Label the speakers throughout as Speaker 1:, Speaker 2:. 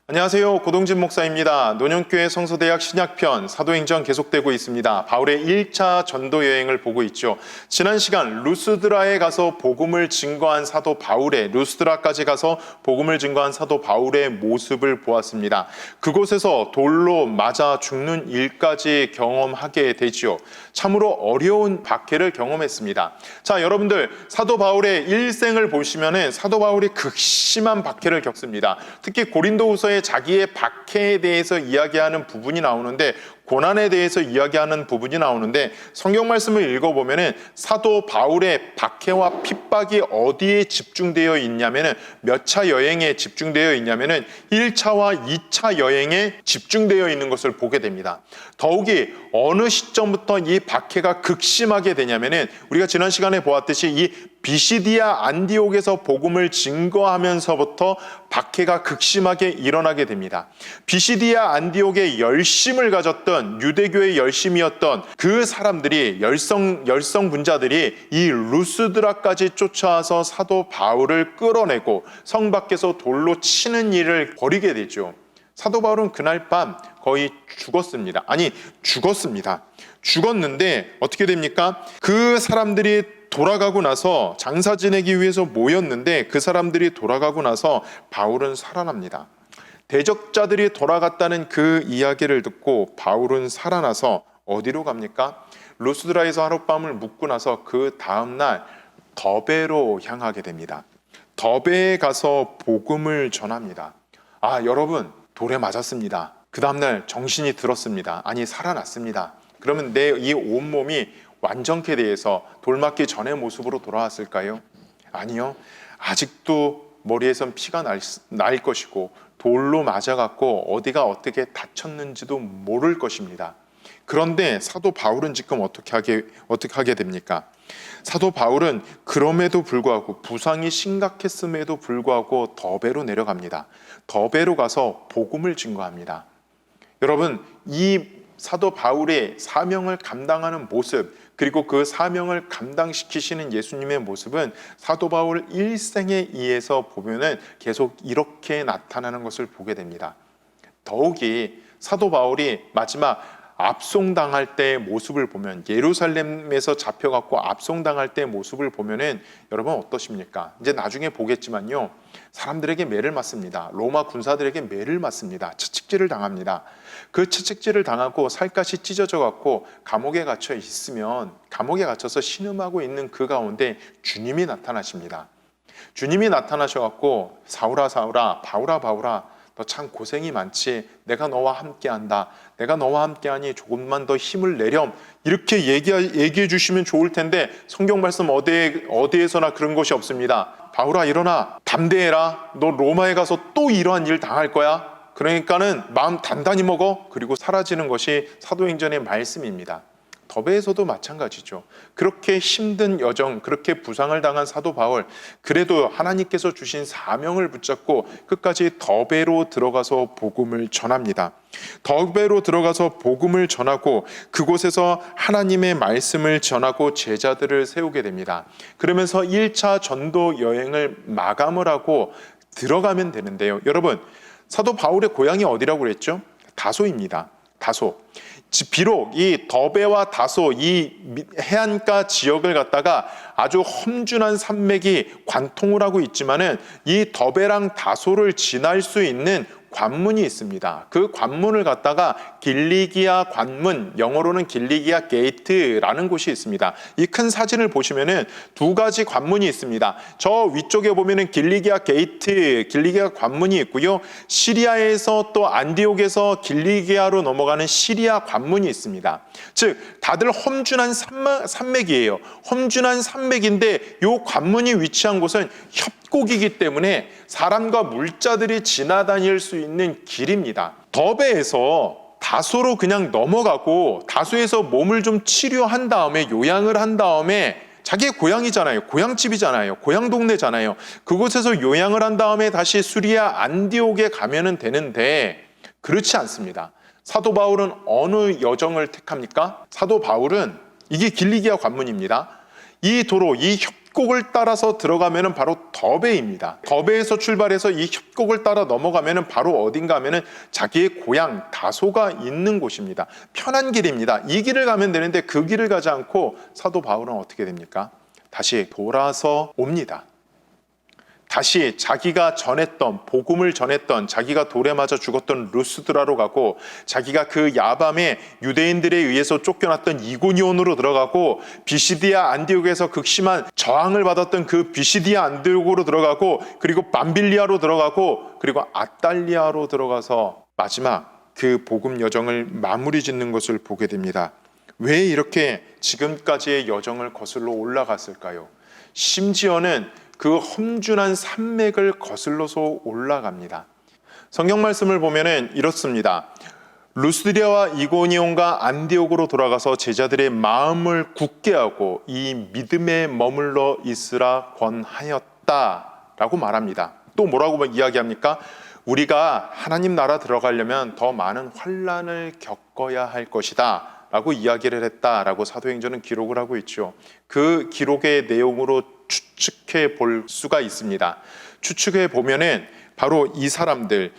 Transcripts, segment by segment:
Speaker 1: 안녕하세요. 고동진 목사입니다. 노년교회 성서대학 신약편 사도행전 계속되고 있습니다. 바울의 1차 전도 여행을 보고 있죠. 지난 시간 루스드라에 가서 복음을 증거한 사도 바울의 루스드라까지 가서 복음을 증거한 사도 바울의 모습을 보았습니다. 그곳에서 돌로 맞아 죽는 일까지 경험하게 되지요. 참으로 어려운 박해를 경험했습니다. 자, 여러분들 사도 바울의 일생을 보시면은 사도 바울이 극심한 박해를 겪습니다. 특히 고린도후서에 자기의 박해에 대해서 이야기하는 부분이 나오는데, 고난에 대해서 이야기하는 부분이 나오는데, 성경 말씀을 읽어보면은 사도 바울의 박해와 핍박이 어디에 집중되어 있냐면은, 몇 차 여행에 집중되어 있냐면은 1차와 2차 여행에 집중되어 있는 것을 보게 됩니다. 더욱이 어느 시점부터 이 박해가 극심하게 되냐면은, 우리가 지난 시간에 보았듯이 이 비시디아 안디옥에서 복음을 증거하면서부터 박해가 극심하게 일어나게 됩니다. 비시디아 안디옥의 열심을 가졌던, 유대교의 열심이었던 그 사람들이, 열성분자들이 이 루스드라까지 쫓아와서 사도 바울을 끌어내고 성 밖에서 돌로 치는 일을 벌이게 되죠. 사도 바울은 그날 밤 거의 죽었습니다. 죽었는데 어떻게 됩니까? 그 사람들이 돌아가고 나서, 장사 지내기 위해서 모였는데 그 사람들이 돌아가고 나서 바울은 살아납니다. 대적자들이 돌아갔다는 그 이야기를 듣고 바울은 살아나서 어디로 갑니까? 루스드라에서 하룻밤을 묵고 나서 그 다음날 더베로 향하게 됩니다. 더베에 가서 복음을 전합니다. 여러분, 돌에 맞았습니다. 그 다음날 정신이 들었습니다. 살아났습니다. 그러면 내 이 온몸이 완전케 대해서 돌맞기 전의 모습으로 돌아왔을까요? 아니요. 아직도 머리에선 피가 날 것이고 돌로 맞아갖고 어디가 어떻게 다쳤는지도 모를 것입니다. 그런데 사도 바울은 지금 어떻게 하게 됩니까? 사도 바울은 그럼에도 불구하고, 부상이 심각했음에도 불구하고 더베로 내려갑니다. 더베로 가서 복음을 증거합니다. 여러분, 이 사도 바울의 사명을 감당하는 모습, 그리고 그 사명을 감당시키시는 예수님의 모습은 사도 바울 일생에 의해서 보면은 계속 이렇게 나타나는 것을 보게 됩니다. 더욱이 사도 바울이 마지막 압송당할 때의 모습을 보면, 예루살렘에서 잡혀갖고 압송당할 때의 모습을 보면은 여러분 어떠십니까? 이제 나중에 보겠지만요, 사람들에게 매를 맞습니다. 로마 군사들에게 매를 맞습니다. 채찍질을 당합니다. 그 채찍질을 당하고 살갗이 찢어져 갖고 감옥에 갇혀서 신음하고 있는 그 가운데 주님이 나타나십니다. 주님이 나타나셔 갖고 사울아 사울아, 바울아 바울아, 너 참 고생이 많지. 내가 너와 함께한다. 내가 너와 함께하니 조금만 더 힘을 내렴. 이렇게 얘기해 주시면 좋을 텐데, 성경 말씀 어디에서나 그런 것이 없습니다. 바울아 일어나, 담대해라. 너 로마에 가서 또 이러한 일 당할 거야. 그러니까는 마음 단단히 먹어. 그리고 사라지는 것이 사도행전의 말씀입니다. 더베에서도 마찬가지죠. 그렇게 힘든 여정, 그렇게 부상을 당한 사도 바울, 그래도 하나님께서 주신 사명을 붙잡고 끝까지 더베로 들어가서 복음을 전합니다. 더베로 들어가서 복음을 전하고 그곳에서 하나님의 말씀을 전하고 제자들을 세우게 됩니다. 그러면서 1차 전도 여행을 마감을 하고 들어가면 되는데요. 여러분, 사도 바울의 고향이 어디라고 그랬죠? 다소입니다. 다소. 비록 이 더베와 다소, 이 해안가 지역을 갖다가 아주 험준한 산맥이 관통을 하고 있지만은, 이 더베랑 다소를 지날 수 있는 관문이 있습니다. 그 관문을 갖다가 길리기아 관문, 영어로는 길리기아 게이트라는 곳이 있습니다. 이 큰 사진을 보시면은 두 가지 관문이 있습니다. 저 위쪽에 보면은 길리기아 게이트, 길리기아 관문이 있고요. 시리아에서 또 안디옥에서 길리기아로 넘어가는 시리아 관문이 있습니다. 즉 다들 험준한 산맥이에요. 험준한 산맥인데 이 관문이 위치한 곳은 협곡이기 때문에 사람과 물자들이 지나다닐 수 있는 길입니다. 더베에서 다소로 그냥 넘어가고 다소에서 몸을 좀 치료한 다음에, 요양을 한 다음에, 자기의 고향이잖아요. 고향집이잖아요. 고향 동네잖아요. 그곳에서 요양을 한 다음에 다시 수리아 안디옥에 가면은 되는데, 그렇지 않습니다. 사도 바울은 어느 여정을 택합니까? 사도 바울은, 이게 길리기아 관문입니다. 이 도로, 이 협곡을 따라서 들어가면은 바로 더베입니다. 더베에서 출발해서 이 협곡을 따라 넘어가면은 바로 어딘가 하면은 자기의 고향 다소가 있는 곳입니다. 편한 길입니다. 이 길을 가면 되는데 그 길을 가지 않고 사도 바울은 어떻게 됩니까? 다시 돌아서 옵니다. 다시 자기가 전했던, 복음을 전했던, 자기가 돌에 맞아 죽었던 루스드라로 가고, 자기가 그 야밤에 유대인들에 의해서 쫓겨났던 이고니온으로 들어가고, 비시디아 안디옥에서 극심한 저항을 받았던 그 비시디아 안디옥으로 들어가고, 그리고 밤빌리아로 들어가고, 그리고 아탈리아로 들어가서 마지막 그 복음 여정을 마무리 짓는 것을 보게 됩니다. 왜 이렇게 지금까지의 여정을 거슬러 올라갔을까요? 심지어는 그 험준한 산맥을 거슬러서 올라갑니다. 성경 말씀을 보면은 이렇습니다. 루스드라와 이고니온과 안디옥으로 돌아가서 제자들의 마음을 굳게 하고 이 믿음에 머물러 있으라 권하였다라고 말합니다. 또 뭐라고 이야기합니까? 우리가 하나님 나라 들어가려면 더 많은 환난을 겪어야 할 것이다 라고 이야기를 했다라고 사도행전은 기록을 하고 있죠. 그 기록의 내용으로 추측해 볼 수가 있습니다. 추측해 보면은 바로 이 사람들,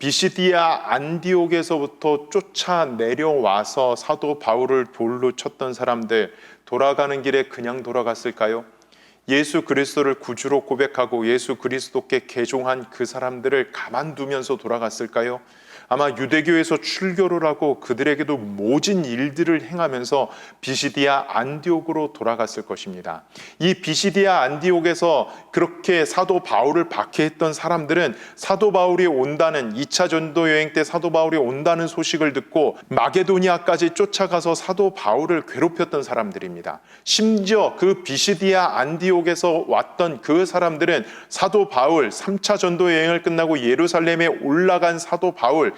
Speaker 1: 비시디아 안디옥에서부터 쫓아 내려와서 사도 바울을 돌로 쳤던 사람들, 돌아가는 길에 그냥 돌아갔을까요? 예수 그리스도를 구주로 고백하고 예수 그리스도께 개종한 그 사람들을 가만두면서 돌아갔을까요? 아마 유대교에서 출교를 하고 그들에게도 모진 일들을 행하면서 비시디아 안디옥으로 돌아갔을 것입니다. 이 비시디아 안디옥에서 그렇게 사도 바울을 박해했던 사람들은 사도 바울이 온다는 2차 전도 여행 때 사도 바울이 온다는 소식을 듣고 마게도니아까지 쫓아가서 사도 바울을 괴롭혔던 사람들입니다. 심지어 그 비시디아 안디옥에서 왔던 그 사람들은 사도 바울 3차 전도 여행을 끝나고 예루살렘에 올라간 사도 바울을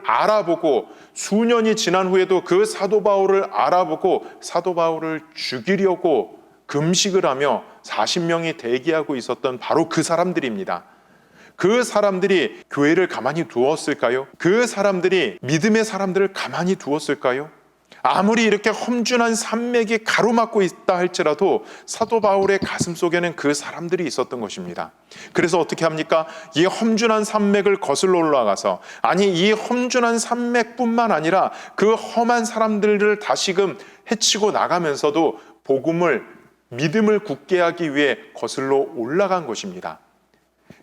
Speaker 1: 알아보고 수년이 지난 후에도 그 사도 바울을 알아보고 사도 바울을 죽이려고 금식을 하며 40명이 대기하고 있었던 바로 그 사람들입니다. 그 사람들이 교회를 가만히 두었을까요? 그 사람들이 믿음의 사람들을 가만히 두었을까요? 아무리 이렇게 험준한 산맥이 가로막고 있다 할지라도 사도 바울의 가슴 속에는 그 사람들이 있었던 것입니다. 그래서 어떻게 합니까? 이 험준한 산맥을 거슬러 올라가서, 아니 이 험준한 산맥뿐만 아니라 그 험한 사람들을 다시금 해치고 나가면서도 믿음을 굳게 하기 위해 거슬러 올라간 것입니다.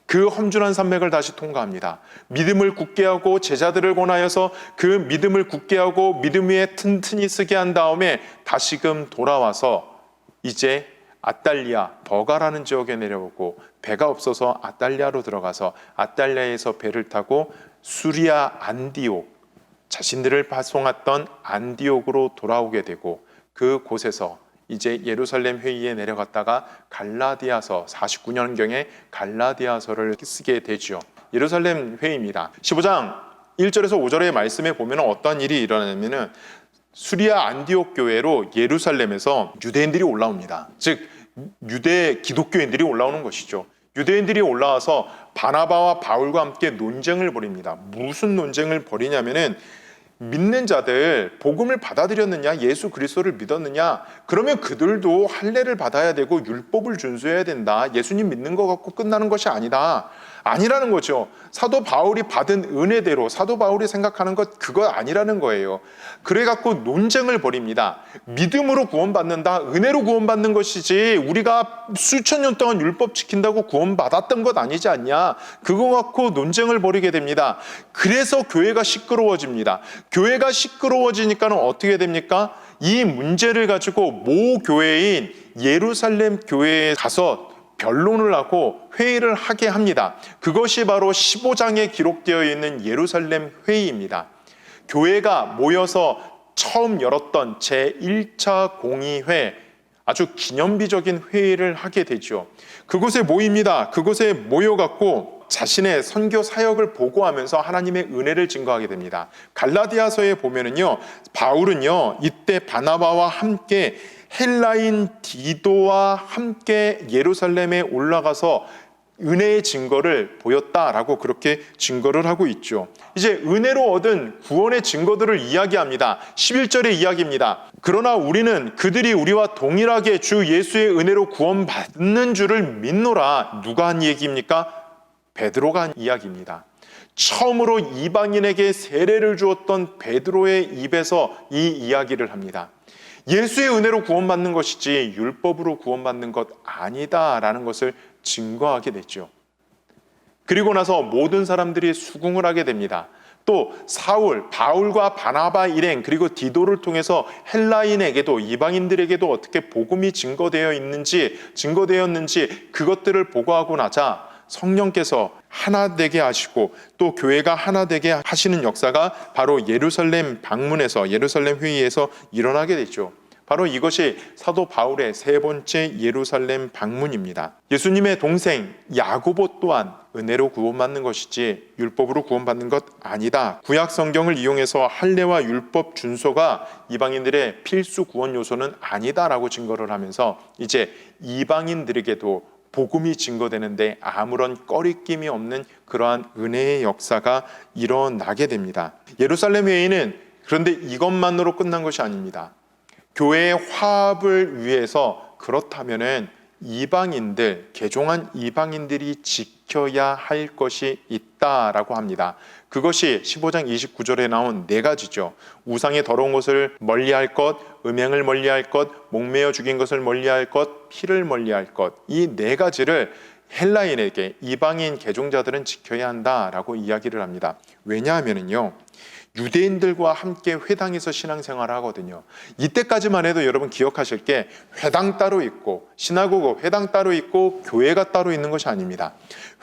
Speaker 1: 그 험준한 산맥을 다시 통과합니다. 믿음을 굳게 하고 제자들을 권하여서 그 믿음을 굳게 하고 믿음 위에 튼튼히 서게 한 다음에 다시금 돌아와서 이제 아탈리아, 버가라는 지역에 내려오고 배가 없어서 아탈리아로 들어가서 아탈리아에서 배를 타고 수리아 안디옥, 자신들을 파송했던 안디옥으로 돌아오게 되고 그곳에서 이제 예루살렘 회의에 내려갔다가 갈라디아서 49년경에 갈라디아서를 쓰게 되죠. 예루살렘 회의입니다. 15장 1절에서 5절의 말씀에 보면 어떤 일이 일어나냐면은 수리아 안디옥 교회로 예루살렘에서 유대인들이 올라옵니다. 즉 유대 기독교인들이 올라오는 것이죠. 유대인들이 올라와서 바나바와 바울과 함께 논쟁을 벌입니다. 무슨 논쟁을 벌이냐면은 믿는 자들 복음을 받아들였느냐, 예수 그리스도를 믿었느냐, 그러면 그들도 할례를 받아야 되고 율법을 준수해야 된다. 예수님 믿는 것 갖고 끝나는 것이 아니라는 거죠. 사도 바울이 받은 은혜대로 사도 바울이 생각하는 것 그거 아니라는 거예요. 그래갖고 논쟁을 벌입니다. 믿음으로 구원받는다, 은혜로 구원받는 것이지 우리가 수천 년 동안 율법 지킨다고 구원받았던 것 아니지 않냐, 그거 갖고 논쟁을 벌이게 됩니다. 그래서 교회가 시끄러워집니다. 교회가 시끄러워지니까는 어떻게 됩니까? 이 문제를 가지고 모 교회인 예루살렘 교회에 가서 변론을 하고 회의를 하게 합니다. 그것이 바로 15장에 기록되어 있는 예루살렘 회의입니다. 교회가 모여서 처음 열었던 제1차 공의회, 아주 기념비적인 회의를 하게 되죠. 그곳에 모입니다. 그곳에 모여갖고 자신의 선교 사역을 보고하면서 하나님의 은혜를 증거하게 됩니다. 갈라디아서에 보면은요, 바울은요 이때 바나바와 함께 헬라인 디도와 함께 예루살렘에 올라가서 은혜의 증거를 보였다라고 그렇게 증거를 하고 있죠. 이제 은혜로 얻은 구원의 증거들을 이야기합니다. 11절의 이야기입니다. 그러나 우리는 그들이 우리와 동일하게 주 예수의 은혜로 구원받는 줄을 믿노라. 누가 한 얘기입니까? 베드로가 한 이야기입니다. 처음으로 이방인에게 세례를 주었던 베드로의 입에서 이 이야기를 합니다. 예수의 은혜로 구원받는 것이지 율법으로 구원받는 것 아니다라는 것을 증거하게 됐죠. 그리고 나서 모든 사람들이 수긍을 하게 됩니다. 또 사울, 바울과 바나바 일행 그리고 디도를 통해서 헬라인에게도 이방인들에게도 어떻게 복음이 증거되었는지 그것들을 보고하고 나자 성령께서 하나 되게 하시고 또 교회가 하나 되게 하시는 역사가 바로 예루살렘 방문에서 예루살렘 회의에서 일어나게 됐죠. 바로 이것이 사도 바울의 세 번째 예루살렘 방문입니다. 예수님의 동생 야고보 또한 은혜로 구원받는 것이지 율법으로 구원받는 것 아니다. 구약 성경을 이용해서 할례와 율법 준수가 이방인들의 필수 구원 요소는 아니다라고 증거를 하면서 이제 이방인들에게도 복음이 증거되는데 아무런 꺼리낌이 없는 그러한 은혜의 역사가 일어나게 됩니다. 예루살렘 회의는 그런데 이것만으로 끝난 것이 아닙니다. 교회의 화합을 위해서 그렇다면은 이방인들, 개종한 이방인들이 지켜야 할 것이 있다라고 합니다. 그것이 15장 29절에 나온 네 가지죠. 우상의 더러운 것을 멀리할 것, 음행을 멀리할 것, 목매어 죽인 것을 멀리할 것, 피를 멀리할 것. 이 네 가지를 헬라인에게 이방인 개종자들은 지켜야 한다라고 이야기를 합니다. 왜냐하면요. 유대인들과 함께 회당에서 신앙생활을 하거든요. 이때까지만 해도 여러분 기억하실 게 회당 따로 있고 시나고그 회당 따로 있고 교회가 따로 있는 것이 아닙니다.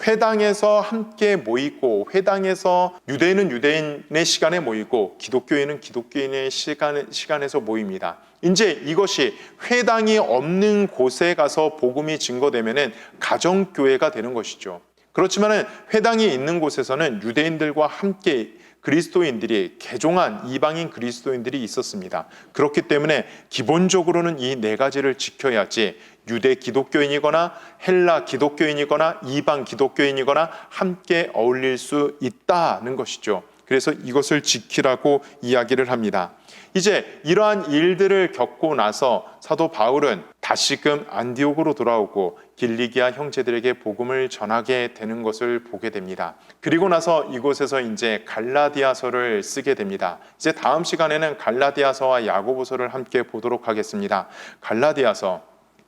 Speaker 1: 회당에서 함께 모이고 회당에서 유대인은 유대인의 시간에 모이고 기독교인은 기독교인의 시간에서 모입니다. 이제 이것이 회당이 없는 곳에 가서 복음이 증거되면은 가정교회가 되는 것이죠. 그렇지만은 회당이 있는 곳에서는 유대인들과 함께 그리스도인들이 개종한 이방인 그리스도인들이 있었습니다. 그렇기 때문에 기본적으로는 이 네 가지를 지켜야지 유대 기독교인이거나 헬라 기독교인이거나 이방 기독교인이거나 함께 어울릴 수 있다는 것이죠. 그래서 이것을 지키라고 이야기를 합니다. 이제 이러한 일들을 겪고 나서 사도 바울은 다시금 안디옥으로 돌아오고 길리기아 형제들에게 복음을 전하게 되는 것을 보게 됩니다. 그리고 나서 이곳에서 이제 갈라디아서를 쓰게 됩니다. 이제 다음 시간에는 갈라디아서와 야고보서를 함께 보도록 하겠습니다. 갈라디아서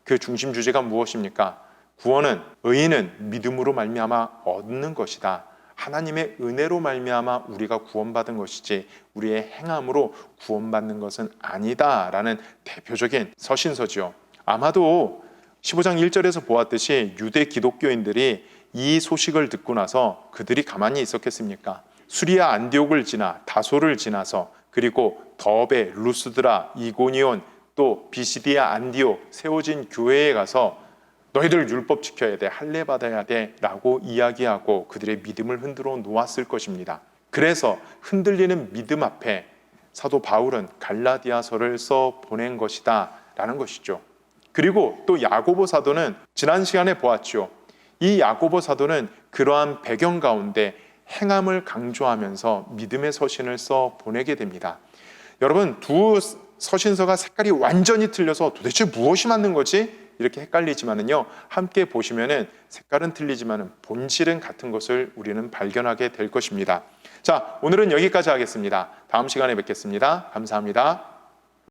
Speaker 1: 그 중심 주제가 무엇입니까? 구원은 의인은 믿음으로 말미암아 얻는 것이다. 하나님의 은혜로 말미암아 우리가 구원받은 것이지 우리의 행함으로 구원받는 것은 아니다라는 대표적인 서신서지요. 아마도 15장 1절에서 보았듯이 유대 기독교인들이 이 소식을 듣고 나서 그들이 가만히 있었겠습니까? 수리아 안디옥을 지나 다소를 지나서 그리고 더베, 루스드라, 이고니온 또 비시디아 안디옥 세워진 교회에 가서 너희들 율법 지켜야 돼, 할례 받아야 돼 라고 이야기하고 그들의 믿음을 흔들어 놓았을 것입니다. 그래서 흔들리는 믿음 앞에 사도 바울은 갈라디아서를 써 보낸 것이다 라는 것이죠. 그리고 또 야고보 사도는 지난 시간에 보았죠. 이 야고보 사도는 그러한 배경 가운데 행함을 강조하면서 믿음의 서신을 써 보내게 됩니다. 여러분, 두 서신서가 색깔이 완전히 틀려서 도대체 무엇이 맞는 거지? 이렇게 헷갈리지만은요, 함께 보시면은 색깔은 틀리지만은 본질은 같은 것을 우리는 발견하게 될 것입니다. 자, 오늘은 여기까지 하겠습니다. 다음 시간에 뵙겠습니다. 감사합니다.